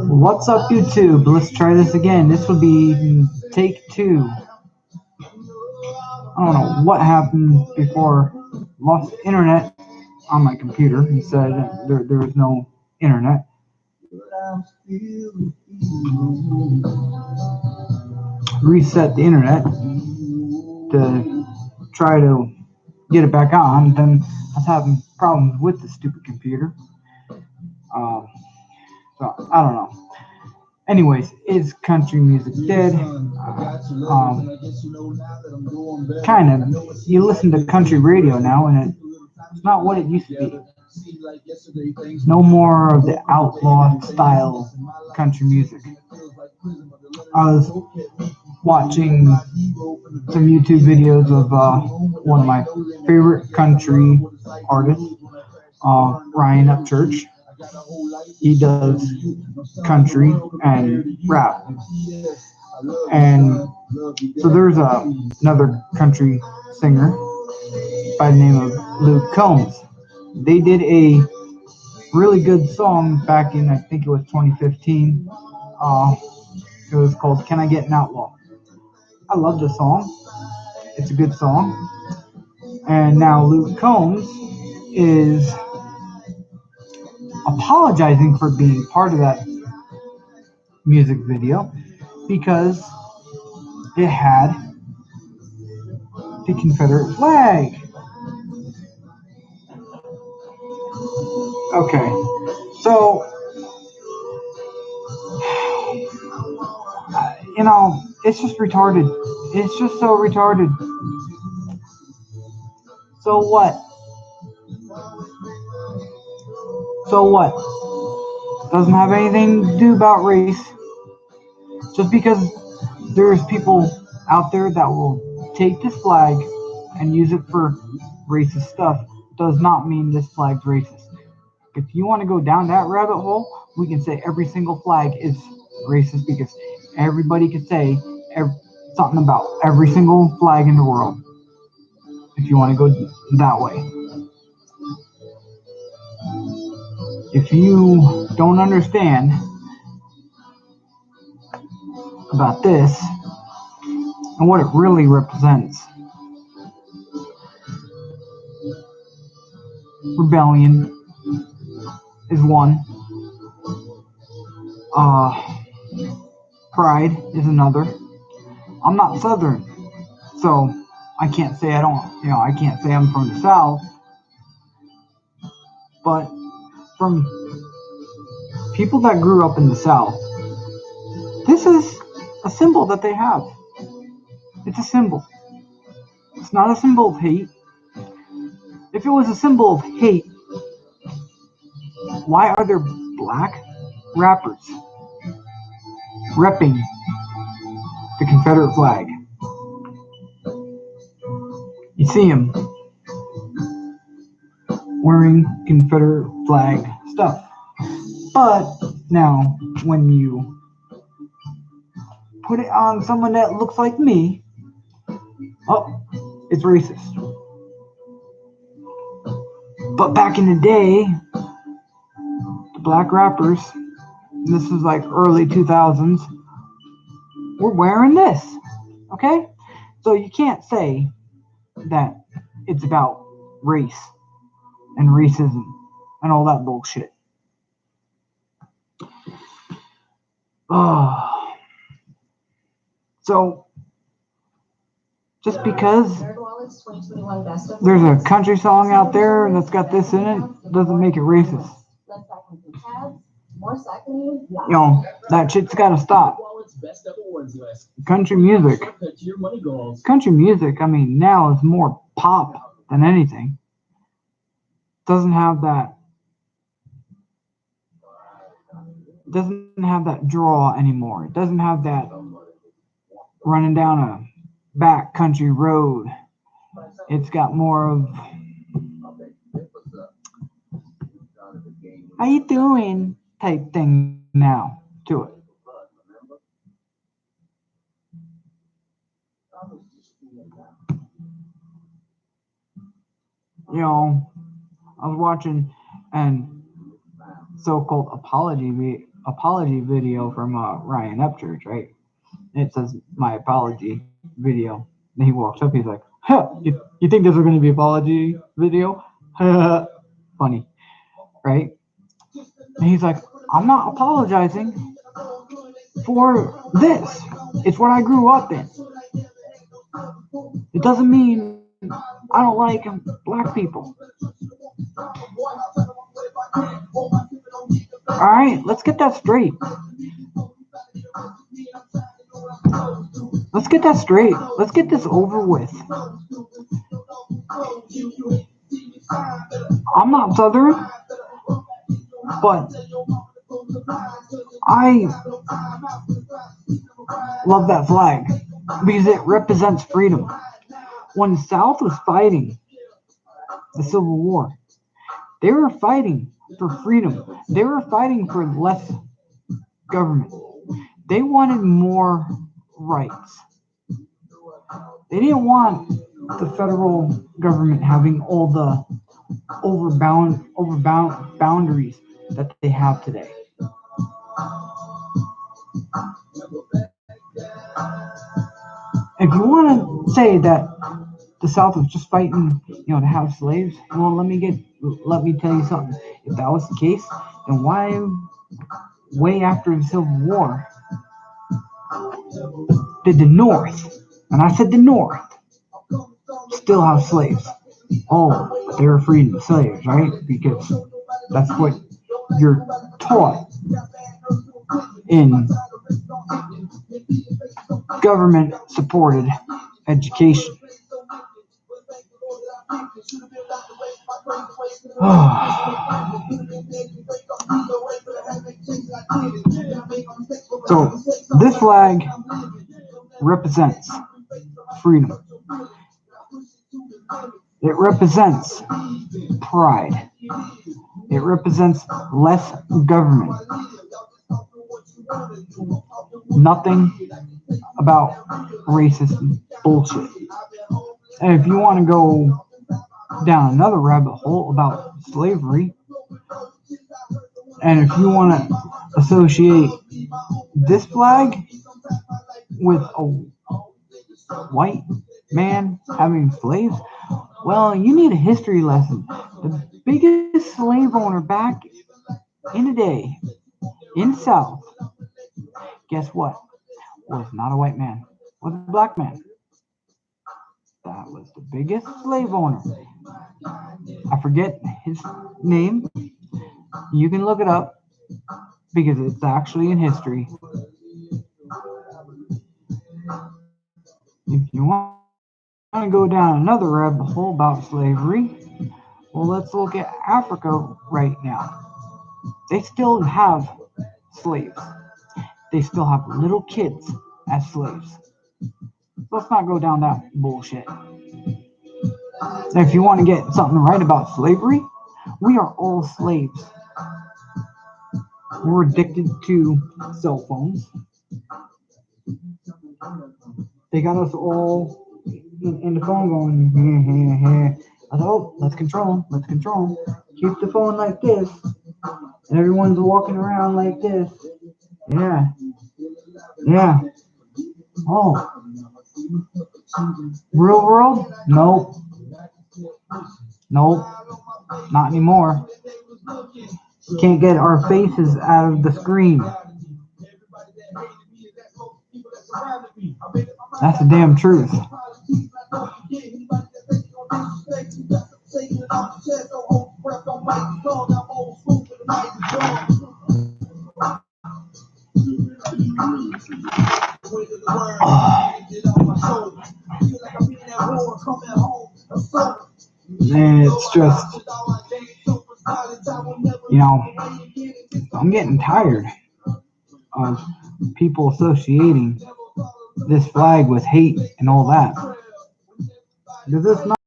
What's up, YouTube? Let's try this again. This will be take two. I don't know what happened before. Lost internet on my computer. He said there was no internet. Reset the internet to try to get it back on. Then I was having problems with the stupid computer. So I don't know. Anyways, is country music dead? Kind of. You listen to country radio now, and it's not what it used to be. No more of the outlaw style country music. I was watching some YouTube videos of one of my favorite country artists, Ryan Upchurch. He does country and rap. And so there's another country singer by the name of Luke Combs. They did a really good song back in, I think it was 2015. It was called Can I Get an Outlaw? I love the song. It's a good song. And now Luke Combs is apologizing for being part of that music video because it had the Confederate flag. Okay, so it's just retarded. It's just so retarded. So what? So what? Doesn't have anything to do about race. Just because there's people out there that will take this flag and use it for racist stuff does not mean this flag's racist. If you want to go down that rabbit hole, we can say every single flag is racist because everybody could say something about every single flag in the world. If you want to go that way. If you don't understand about this and what it really represents, rebellion is one. Pride is another. I'm not Southern, so I can't say I can't say I'm from the South. But from people that grew up in the South, this is a symbol that they have. It's a symbol. It's not a symbol of hate. If it was a symbol of hate, why are there black rappers repping the Confederate flag? You see them wearing Confederate flag stuff. But now, when you put it on someone that looks like me, oh, it's racist. But back in the day, the black rappers, this was like early 2000s, were wearing this, okay? So you can't say that it's about race and racism and all that bullshit. So just because there's a country song out there that's got this in it doesn't make it racist. That shit's gotta stop. Country music, I mean, now is more pop than anything. Doesn't have that draw anymore. It doesn't have that running down a back country road. It's got more of how you doing type thing now to it. I was watching, and so-called apology video from Ryan Upchurch, right? It says my apology video. And he walks up, he's like, huh, you think this is going to be apology video? Funny, right? And he's like, I'm not apologizing for this. It's what I grew up in. It doesn't mean I don't like black people. Alright, let's get that straight. Let's get that straight. Let's get this over with. I'm not Southern, but I love that flag because it represents freedom. When the South was fighting the Civil War, they were fighting for freedom. They were fighting for less government. They wanted more rights. They didn't want the federal government having all the boundaries that they have today. If you want to say that the South was just fighting, to have slaves, well, let me tell you something. If that was the case, then why, way after the Civil War, did the North, and I said the North, still have slaves? Oh, but they were freed slaves, right? Because that's what you're taught in government-supported education. So, this flag represents freedom. It represents pride. It represents less government. Nothing about racist bullshit. And if you want to go down another rabbit hole about slavery, and if you want to associate this flag with a white man having slaves, well, you need a history lesson. The biggest slave owner back in the day in the South, guess what? Was not a white man, was a black man. That was the biggest slave owner. I forget his name. You can look it up because it's actually in history. If you want to go down another rabbit hole about slavery, well, let's look at Africa right now. They still have slaves. They still have little kids as slaves. Let's not go down that bullshit. If you want to get something right about slavery, we are all slaves. We're addicted to cell phones. They got us all in the phone going, oh, let's control them. Keep the phone like this. And everyone's walking around like this. Yeah. Oh. Real world? Nope. Not anymore. Can't get our faces out of the screen. That's the damn truth. It's just, I'm getting tired of people associating this flag with hate and all that. Because it's not,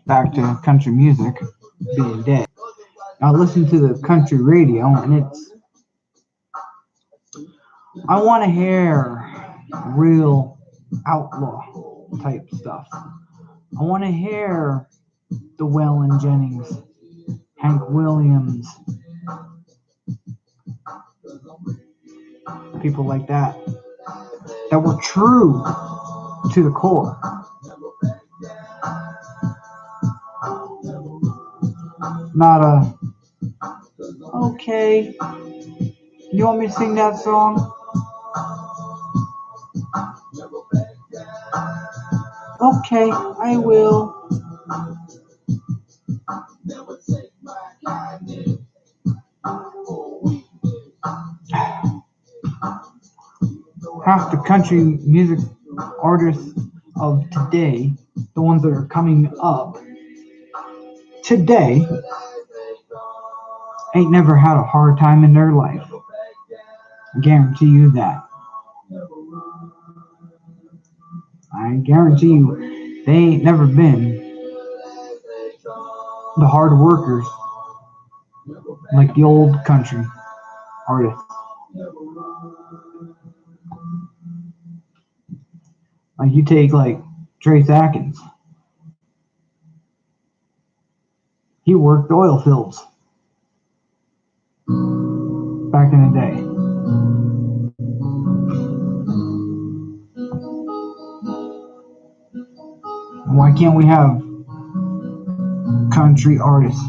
back to country music being dead. I listen to the country radio and I want to hear real outlaw type stuff. I want to hear the Waylon Jennings Hank Williams, people like that were true to the core. Not okay, you want me to sing that song? Okay, I will. Half the country music artists of today, the ones that are coming up today, ain't never had a hard time in their life. I guarantee you that. I guarantee you they ain't never been the hard workers like the old country artists. Like you take like Trace Atkins. He worked oil fields back in the day. Why can't we have country artists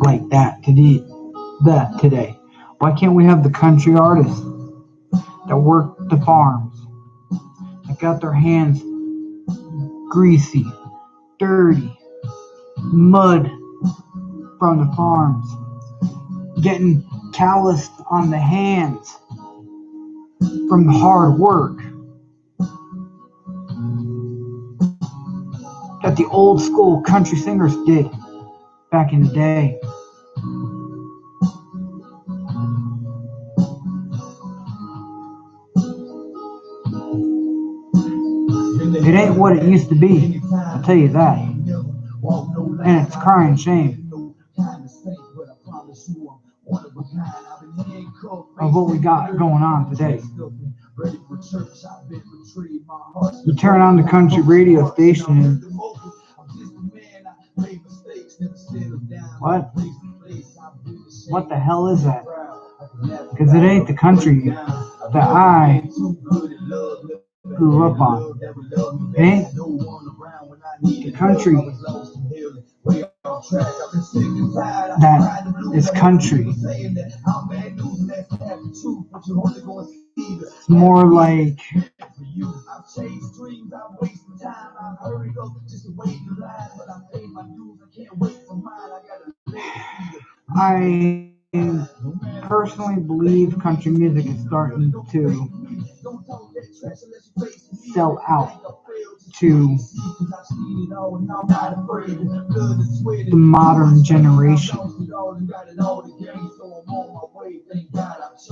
like that today? Why can't we have the country artists that work the farms, that got their hands greasy, dirty, mud from the farms, getting calloused on the hands from the hard work that the old school country singers did back in the day? It ain't what it used to be, I'll tell you that. And it's crying shame of what we got going on today. You turn on the country radio station and what the hell is that? Because it ain't the country that I grew up on. It ain't the country that is country. It's more like I personally believe country music is starting to sell out to the modern generation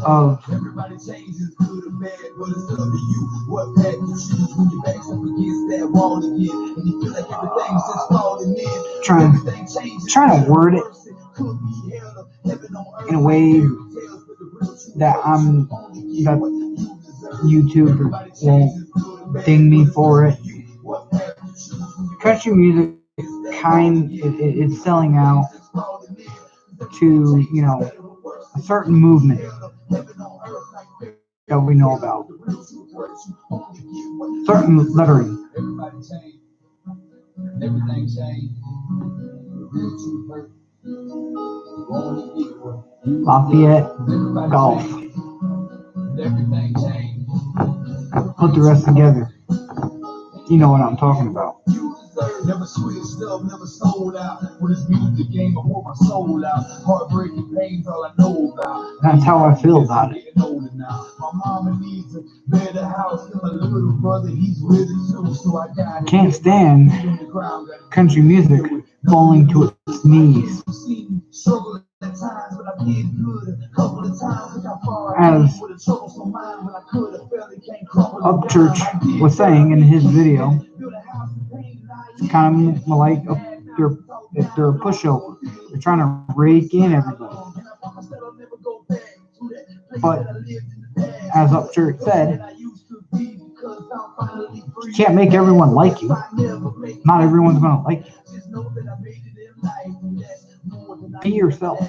of trying to word it in a way that YouTube won't ding me for it. Country music it's selling out to, a certain movement that we know about. Certain lettering. Lafayette Golf. Put the rest together. You know what I'm talking about. Never switched up, never sold out. With this music game, I pour my soul out. Heartbreaking pain's all I know about. That's how I feel about it. My mama needs a better house than my little brother. He's with it too, so I got it. Can't stand country music falling to its knees. As Upchurch was saying in his video, it's kind of like they're a pushover. They're trying to rake in everybody. But as Upchurch said, you can't make everyone like you. Not everyone's going to like you. Be yourself.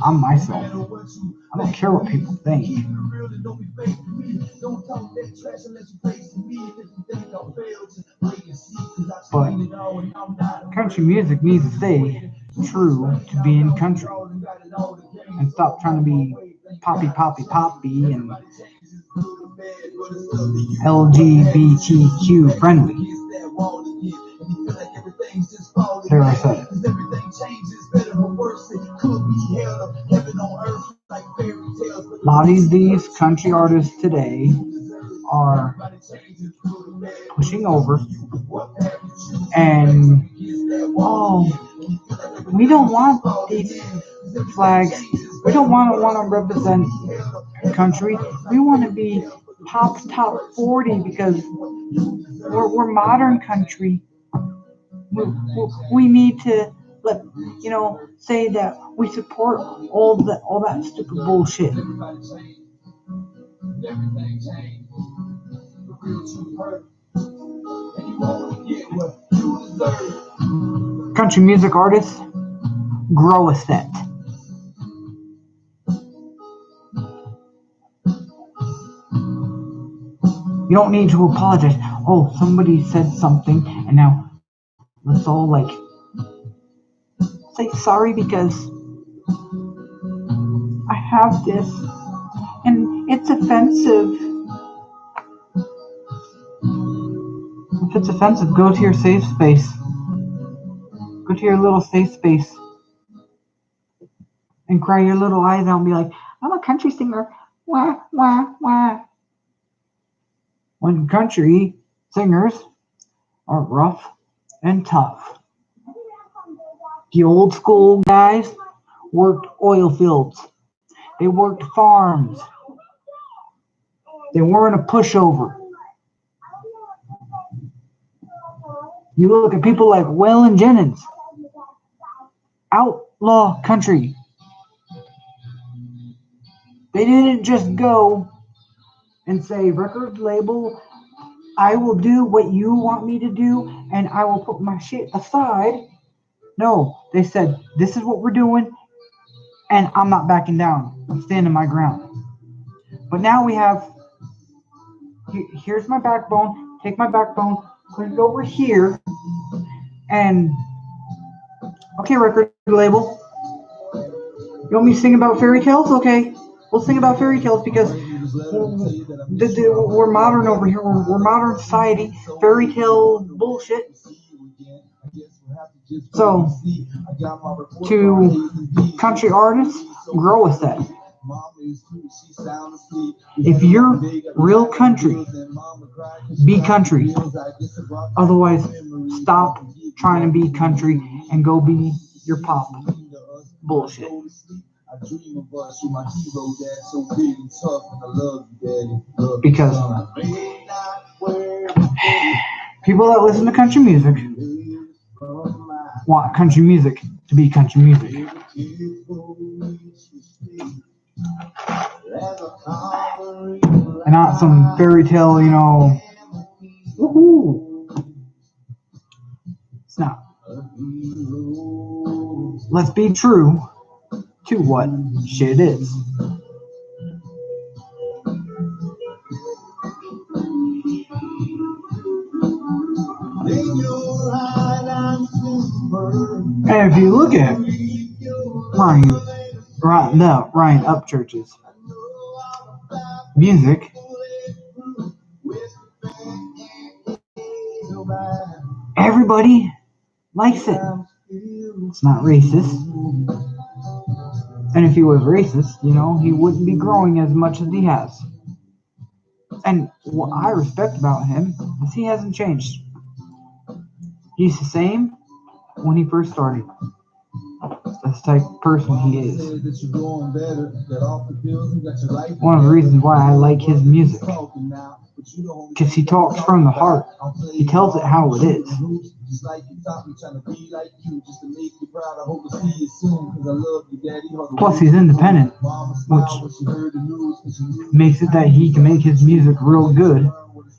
I'm myself. I don't care what people think. But country music needs to stay true to being country and stop trying to be poppy and LGBTQ friendly. There I said it. A lot of these country artists today are pushing over and, we don't want these flags. We don't want to represent country. We want to be pop's top 40 because we're modern country. We need to say that we support all that stupid bullshit. Country music artists, grow a set. You don't need to apologize. Oh, somebody said something, and now let's all say sorry because I have this, and it's offensive. If it's offensive, go to your safe space. Go to your little safe space and cry your little eyes out and be like, I'm a country singer. Wah, wah, wah. When country singers are rough and tough. The old school guys worked oil fields. They worked farms. They weren't a pushover. You look at people like Waylon Jennings. Outlaw country. They didn't just go and say, record label, I will do what you want me to do and I will put my shit aside. No, they said, this is what we're doing and I'm not backing down. I'm standing my ground. But now we have, here's my backbone, take my backbone, put it over here, and, okay, record label, you want me to sing about fairy tales? Okay, we'll sing about fairy tales because we're modern over here, we're modern society, fairy tale bullshit. So, to country artists, grow a set. If you're real country, be country. Otherwise, stop trying to be country and go be your pop bullshit. Because people that listen to country music want country music to be country music. And not some fairy tale, woohoo. It's not. Let's be true to what shit is. And if you look at Ryan Upchurch's music, everybody likes it. It's not racist. And if he was racist, he wouldn't be growing as much as he has. And what I respect about him is he hasn't changed. He's the same when he first started. That's the type of person he is. One of the reasons why I like his music, because he talks from the heart. He tells it how it is. Plus, he's independent, which makes it that he can make his music real good,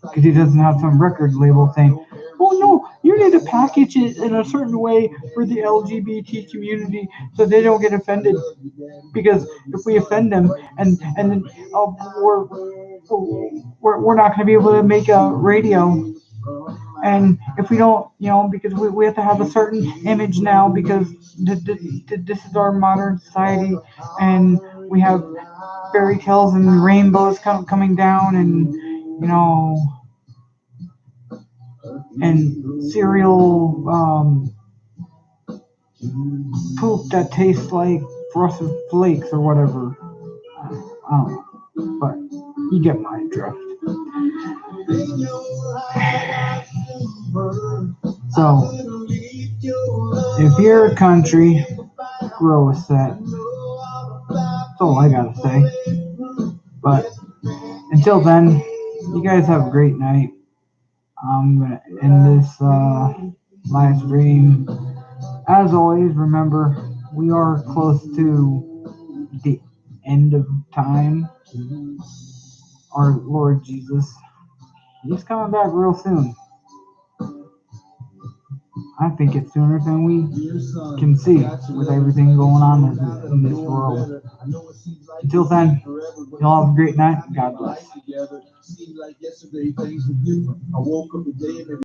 because he doesn't have some record label saying, oh no, You need to package it in a certain way for the LGBT community so they don't get offended. Because if we offend them, and then we're not going to be able to make a radio. And if we don't, because we have to have a certain image now, because this is our modern society, and we have fairy tales and rainbows coming down, and and cereal poop that tastes like frosted flakes or whatever. I don't know, but you get my drift. So, if you're a country, grow a set. That's all I gotta say. But until then, you guys have a great night. I'm gonna end this live stream. As always, remember, we are close to the end of time. Our Lord Jesus, He's coming back real soon. I think it's sooner than we can see with everything going on in this world. Until then, y'all have a great night. God bless.